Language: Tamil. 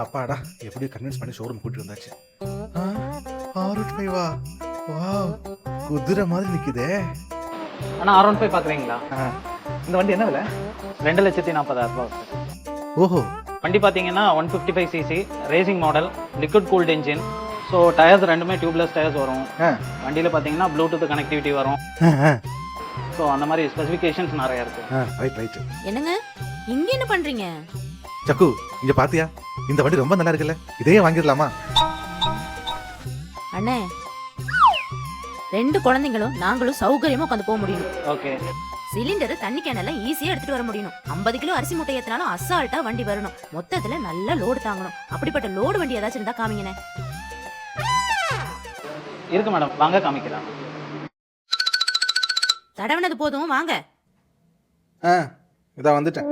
அப்பாடா எப்படியோ கன்வின்ஸ் பண்ணி ஷோரூம் கூட்டிட்டு வந்தாச்சு. R15 வாவ், குதிரை மாதிரி நிக்குதே. ஆனால் R15 பார்க்குறீங்களா? இந்த வண்டி என்ன விலை? 2,40,000 சார். ஓஹோ, வண்டி பார்த்தீங்கன்னா 155cc racing model, liquid cooled engine. So tyres ரெண்டுமே டியூப்லெஸ் டயர்ஸ் வரும். வண்டியில் பார்த்தீங்கன்னா ப்ளூடூத் கனெக்டிவிட்டி வரும். ஸோ அந்த மாதிரி ஸ்பெசிஃபிகேஷன்ஸ் நிறைய இருக்கு. Right right. என்னங்க இங்க என்ன பண்றீங்க? சக்கு, இங்க பாத்தியா, இந்த வண்டி ரொம்ப நல்லா இருக்குல்ல, இதையே வாங்கிடலாமா? அண்ணே, 2 குழந்தைங்களும் நாங்களும் சௌகரியமா உட்காந்து போக முடியும். ஓகே. சிலிண்டர் தண்ணி கேனெல்லாம் ஈஸியா எடுத்துட்டு வர முடியும். 50 கிலோ அரிசி மூட்டை ஏத்தினாலும் அசால்ட்டா வண்டி வரணும். மொத்தத்துல நல்ல லோடு தாங்கணும். அப்படிப்பட்ட லோடு வண்டி ஏதாச்சும் இருந்தா காமிங்கண்ணே. இருக்கு மேடம், வாங்க காமிக்கலாம். தடவனது போதும், வாங்க. இதா வந்துட்டேன்.